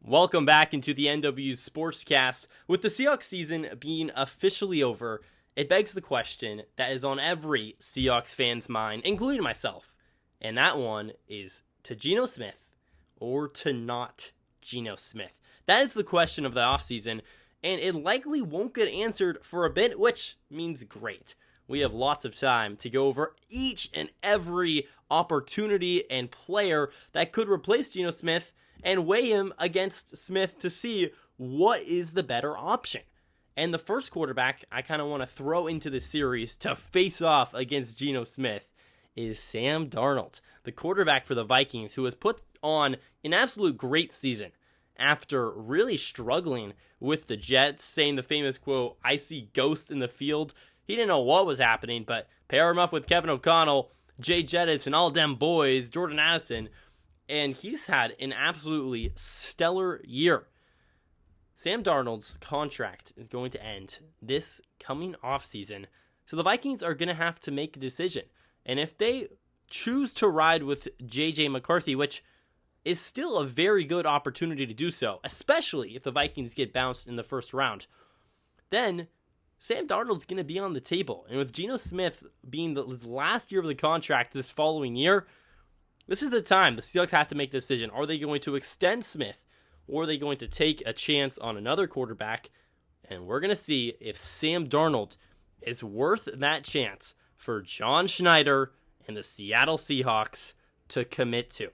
Welcome back into the NW Sportscast. With the Seahawks season being officially over, it begs the question that is on every Seahawks fan's mind, including myself. And that one is to Geno Smith or to not Geno Smith. That is the question of the offseason, and it likely won't get answered for a bit, which means great. We have lots of time to go over each and every opportunity and player that could replace Geno Smith and weigh him against Smith to see what is the better option. And the first quarterback I kind of want to throw into the series to face off against Geno Smith is Sam Darnold, the quarterback for the Vikings, who has put on an absolute great season after really struggling with the Jets, saying the famous quote, "I see ghosts in the field." He didn't know what was happening, but pair him up with Kevin O'Connell, Jay Jettis, and all them boys, Jordan Addison, and he's had an absolutely stellar year. Sam Darnold's contract is going to end this coming offseason, so the Vikings are going to have to make a decision. And if they choose to ride with J.J. McCarthy, which is still a very good opportunity to do so, especially if the Vikings get bounced in the first round, then Sam Darnold's going to be on the table. And with Geno Smith being his last year of the contract this following year, this is the time the Seahawks have to make a decision. Are they going to extend Smith, or are they going to take a chance on another quarterback? And we're going to see if Sam Darnold is worth that chance for John Schneider and the Seattle Seahawks to commit to.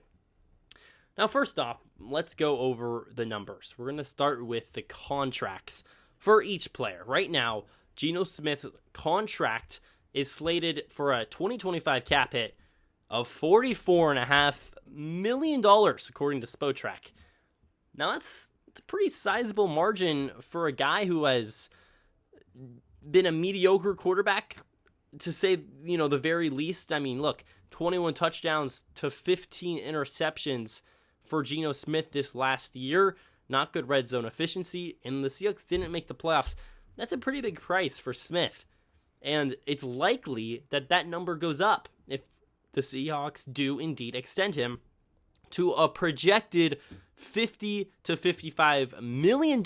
Now, first off, let's go over the numbers. We're going to start with the contracts for each player. Right now, Geno Smith's contract is slated for a 2025 cap hit of $44.5 million, according to Spotrac. Now, it's a pretty sizable margin for a guy who has been a mediocre quarterback, to say, the very least. I mean, look, 21 touchdowns to 15 interceptions for Geno Smith this last year. Not good red zone efficiency, and the Seahawks didn't make the playoffs. That's a pretty big price for Smith, and it's likely that that number goes up if the Seahawks do indeed extend him to a projected $50 to $55 million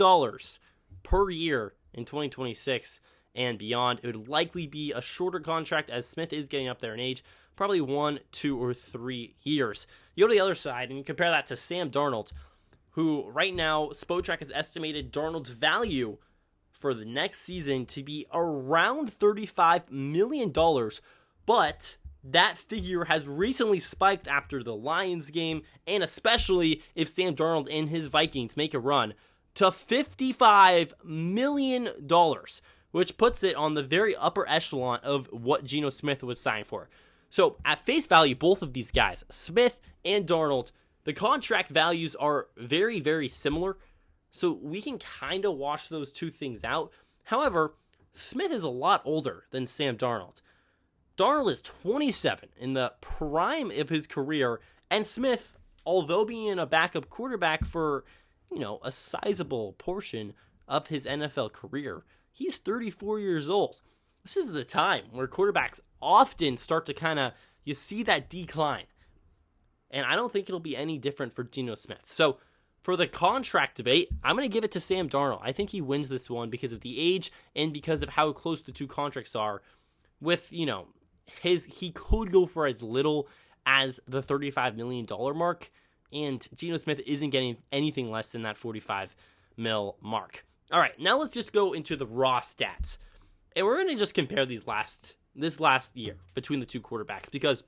per year in 2026 and beyond. It would likely be a shorter contract as Smith is getting up there in age, probably 1, 2, or 3 years. You go to the other side and compare that to Sam Darnold, who right now Spotrac has estimated Darnold's value for the next season to be around $35 million, but that figure has recently spiked after the Lions game, and especially if Sam Darnold and his Vikings make a run, to $55 million, which puts it on the very upper echelon of what Geno Smith would sign for. So at face value, both of these guys, Smith and Darnold, the contract values are very, very similar, so we can kind of wash those two things out. However, Smith is a lot older than Sam Darnold. Darnold is 27 in the prime of his career, and Smith, although being a backup quarterback for, a sizable portion of his NFL career, he's 34 years old. This is the time where quarterbacks often start to you see that decline. And I don't think it'll be any different for Geno Smith. So for the contract debate, I'm going to give it to Sam Darnold. I think he wins this one because of the age and because of how close the two contracts are. With, he could go for as little as the $35 million mark, and Geno Smith isn't getting anything less than that $45 mil mark. All right, now let's just go into the raw stats. And we're going to just compare this last year between the two quarterbacks, because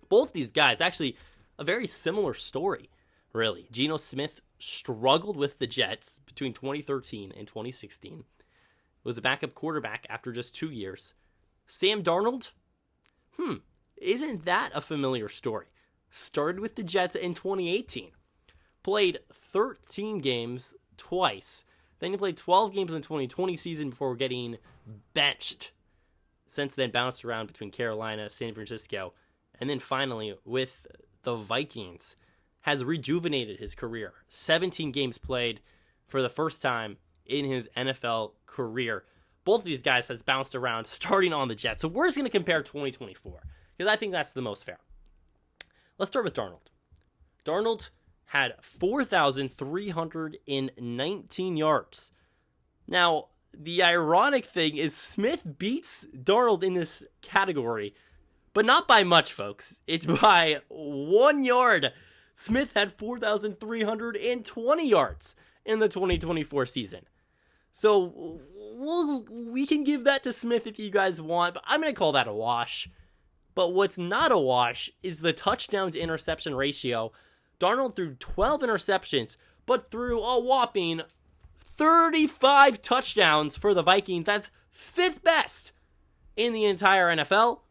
both these guys, actually a very similar story, really. Geno Smith struggled with the Jets between 2013 and 2016. Was a backup quarterback after just 2 years. Sam Darnold, isn't that a familiar story? Started with the Jets in 2018. Played 13 games twice. Then he played 12 games in the 2020 season before getting benched. Since then, bounced around between Carolina, San Francisco, and then finally with the Vikings. Has rejuvenated his career. 17 games played for the first time in his NFL career. Both of these guys has bounced around starting on the Jets. So we're just going to compare 2024 because I think that's the most fair. Let's start with Darnold. Darnold had 4,319 yards. Now, the ironic thing is Smith beats Darnold in this category, but not by much, folks. It's by 1 yard. Smith had 4,320 yards in the 2024 season. So we can give that to Smith if you guys want, but I'm going to call that a wash. But what's not a wash is the touchdown to interception ratio. Darnold threw 12 interceptions, but threw a whopping 35 touchdowns for the Vikings. That's 5th best in the entire NFL.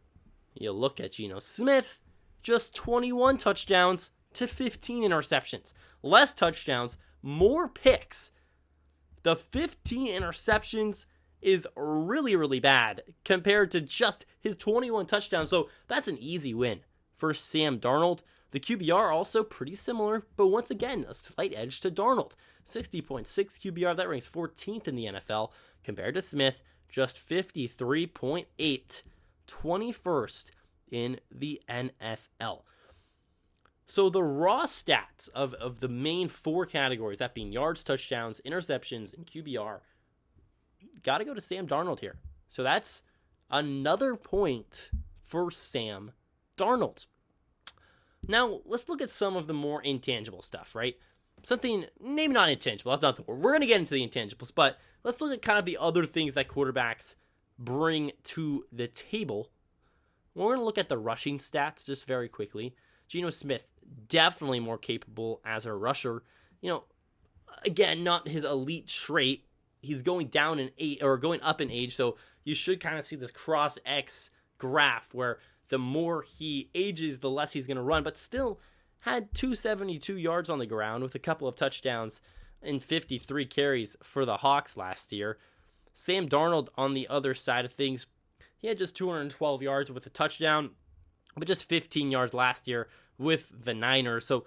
You look at Geno Smith, just 21 touchdowns to 15 interceptions. Less touchdowns, more picks. The 15 interceptions is really, really bad compared to just his 21 touchdowns. So that's an easy win for Sam Darnold. The QBR also pretty similar, but once again, a slight edge to Darnold. 60.6 QBR, that ranks 14th in the NFL, compared to Smith, just 53.8, 21st in the NFL. So the raw stats of the main 4 categories, that being yards, touchdowns, interceptions, and QBR, got to go to Sam Darnold here. So that's another point for Sam Darnold. Now, let's look at some of the more intangible stuff, right? Something, maybe not intangible, that's not the word. We're going to get into the intangibles, but let's look at kind of the other things that quarterbacks bring to the table. We're going to look at the rushing stats just very quickly. Geno Smith, definitely more capable as a rusher. You know, again, not his elite trait. He's going down in age, or going up in age, so you should kind of see this cross X graph where the more he ages, the less he's going to run, but still had 272 yards on the ground with a couple of touchdowns and 53 carries for the Hawks last year. Sam Darnold on the other side of things, he had just 212 yards with a touchdown, but just 15 yards last year with the Niners. So,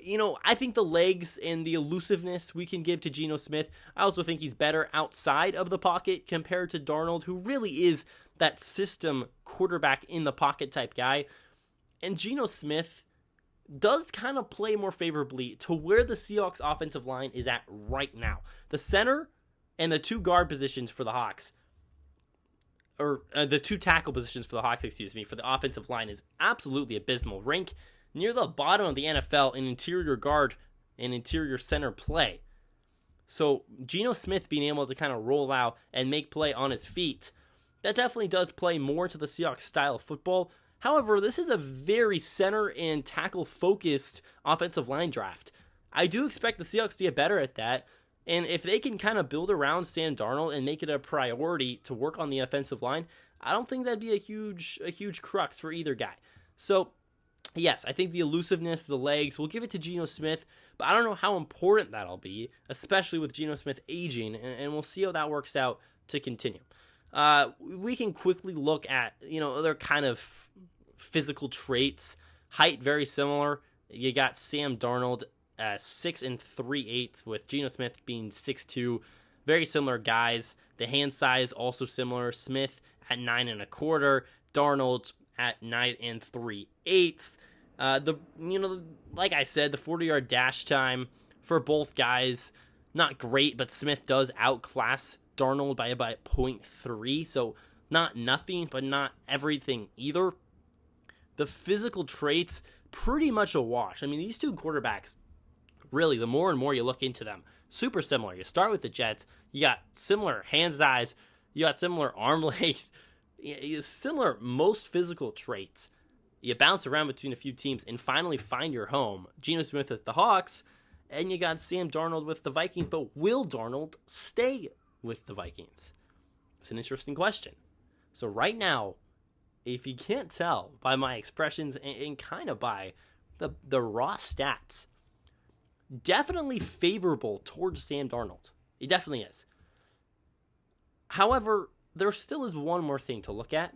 you know, I think the legs and the elusiveness we can give to Geno Smith. I also think he's better outside of the pocket compared to Darnold, who really is that system quarterback in the pocket type guy. And Geno Smith does kind of play more favorably to where the Seahawks offensive line is at right now. The center and the 2 guard positions for the Hawks, or the 2 tackle positions for the Hawks, for the offensive line is absolutely abysmal. Rank near the bottom of the NFL in interior guard and interior center play. So Geno Smith being able to kind of roll out and make play on his feet, that definitely does play more to the Seahawks style of football. However, this is a very center and tackle focused offensive line draft. I do expect the Seahawks to get better at that. And if they can kind of build around Sam Darnold and make it a priority to work on the offensive line, I don't think that'd be a huge crux for either guy. So, yes, I think the elusiveness, the legs, we'll give it to Geno Smith, but I don't know how important that'll be, especially with Geno Smith aging, and we'll see how that works out to continue. We can quickly look at, other kind of physical traits. Height, very similar. You got Sam Darnold 6 3/8, with Geno Smith being 6'2", very similar guys. The hand size also similar. Smith at 9 1/4, Darnold at 9 3/8. Like I said, the 40-yard dash time for both guys, not great, but Smith does outclass Darnold by about 0.3, so not nothing, but not everything either. The physical traits, pretty much a wash. I mean, these 2 quarterbacks, really, the more and more you look into them, super similar. You start with the Jets, you got similar hand size, you got similar arm length, similar most physical traits. You bounce around between a few teams and finally find your home. Geno Smith with the Hawks, and you got Sam Darnold with the Vikings, but will Darnold stay with the Vikings? It's an interesting question. So right now, if you can't tell by my expressions and kind of by the raw stats, definitely favorable towards Sam Darnold. It definitely is. However, there still is one more thing to look at.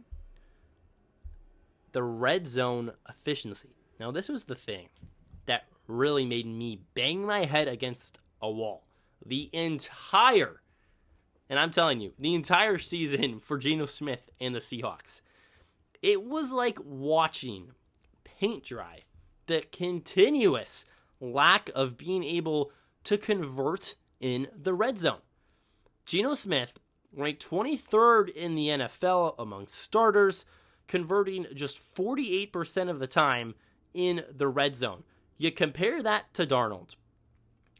The red zone efficiency. Now, this was the thing that really made me bang my head against a wall. The entire season for Geno Smith and the Seahawks. It was like watching paint dry. The continuous lack of being able to convert in the red zone. Geno Smith ranked 23rd in the NFL among starters, converting just 48% of the time in the red zone. You compare that to Darnold,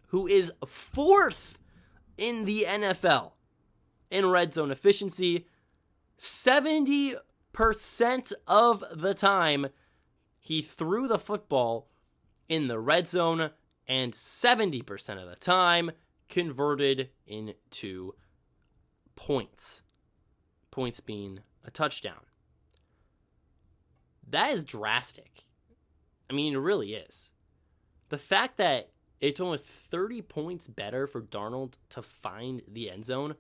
who is 4th in the NFL in red zone efficiency. 70% of the time he threw the football in the red zone, and 70% of the time converted into points. Points being a touchdown. That is drastic. I mean, it really is. The fact that it's almost 30 points better for Darnold to find the end zone,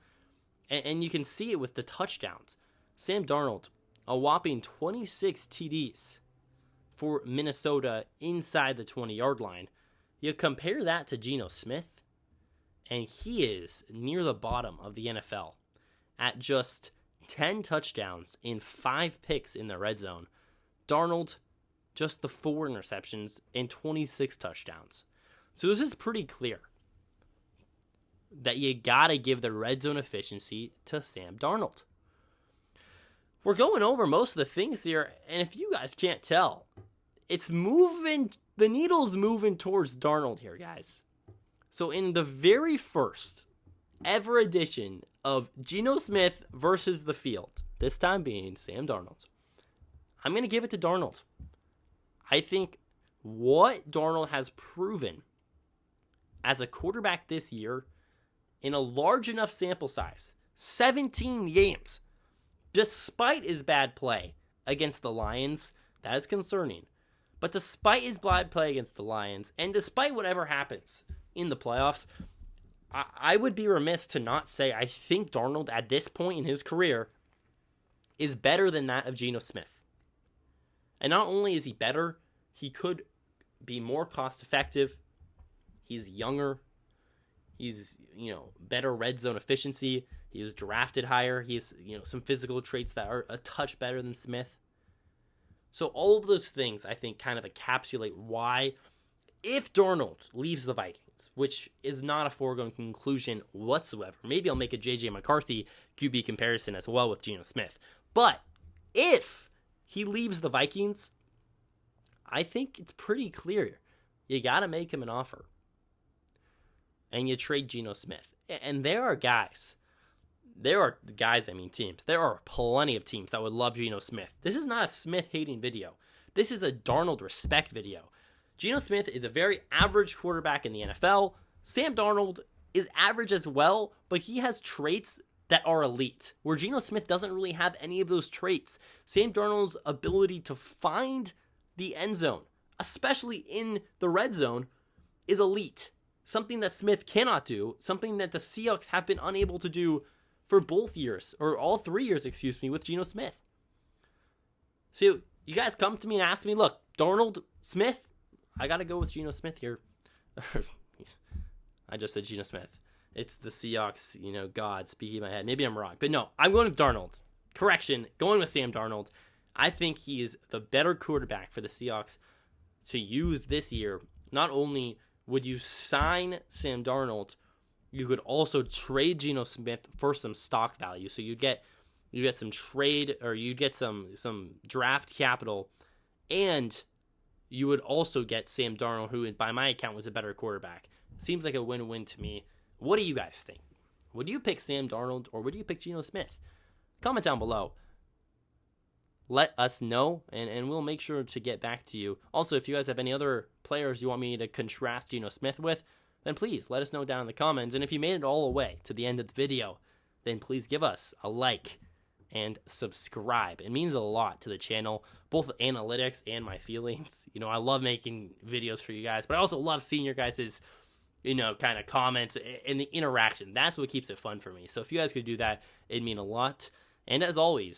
and you can see it with the touchdowns. Sam Darnold, a whopping 26 TDs for Minnesota inside the 20-yard line. You compare that to Geno Smith, and he is near the bottom of the NFL at just 10 touchdowns and 5 picks in the red zone. Darnold, just the 4 interceptions and 26 touchdowns. So this is pretty clear that you gotta give the red zone efficiency to Sam Darnold. We're going over most of the things here, and if you guys can't tell, it's moving, the needle's moving towards Darnold here, guys. So in the very first ever edition of Geno Smith versus the field, this time being Sam Darnold, I'm going to give it to Darnold. I think what Darnold has proven as a quarterback this year in a large enough sample size, 17 games, despite his bad play against the Lions, that is concerning. But despite his bad play against the Lions, and despite whatever happens in the playoffs, I would be remiss to not say I think Darnold at this point in his career is better than that of Geno Smith. And not only is he better, he could be more cost effective. He's younger. He's, better red zone efficiency. He was drafted higher. He has, some physical traits that are a touch better than Smith. So all of those things, I think, kind of encapsulate why, if Darnold leaves the Vikings, which is not a foregone conclusion whatsoever, maybe I'll make a J.J. McCarthy QB comparison as well with Geno Smith. But if he leaves the Vikings, I think it's pretty clear. You got to make him an offer. And you trade Geno Smith. And there are teams. There are plenty of teams that would love Geno Smith. This is not a Smith-hating video. This is a Darnold respect video. Geno Smith is a very average quarterback in the NFL. Sam Darnold is average as well, but he has traits that are elite, where Geno Smith doesn't really have any of those traits. Sam Darnold's ability to find the end zone, especially in the red zone, is elite. Something that Smith cannot do, something that the Seahawks have been unable to do for both years, or all 3 years, with Geno Smith. So you guys come to me and ask me, look, Darnold, Smith, I got to go with Geno Smith here. I just said Geno Smith. It's the Seahawks, God speaking in my head. Maybe I'm wrong, but no, I'm going with Darnold. Correction, going with Sam Darnold. I think he is the better quarterback for the Seahawks to use this year. Not only would you sign Sam Darnold, you could also trade Geno Smith for some stock value. So you get some trade, or you get some draft capital, and you would also get Sam Darnold, who by my account was a better quarterback. Seems like a win-win to me. What do you guys think? Would you pick Sam Darnold, or would you pick Geno Smith? Comment down below. Let us know, and we'll make sure to get back to you. Also, if you guys have any other players you want me to contrast Geno Smith with, then please let us know down in the comments. And if you made it all the way to the end of the video, then please give us a like and subscribe. It means a lot to the channel, both analytics and my feelings. I love making videos for you guys, but I also love seeing your guys' kind of comments and the interaction. That's what keeps it fun for me. So if you guys could do that, it'd mean a lot. And as always,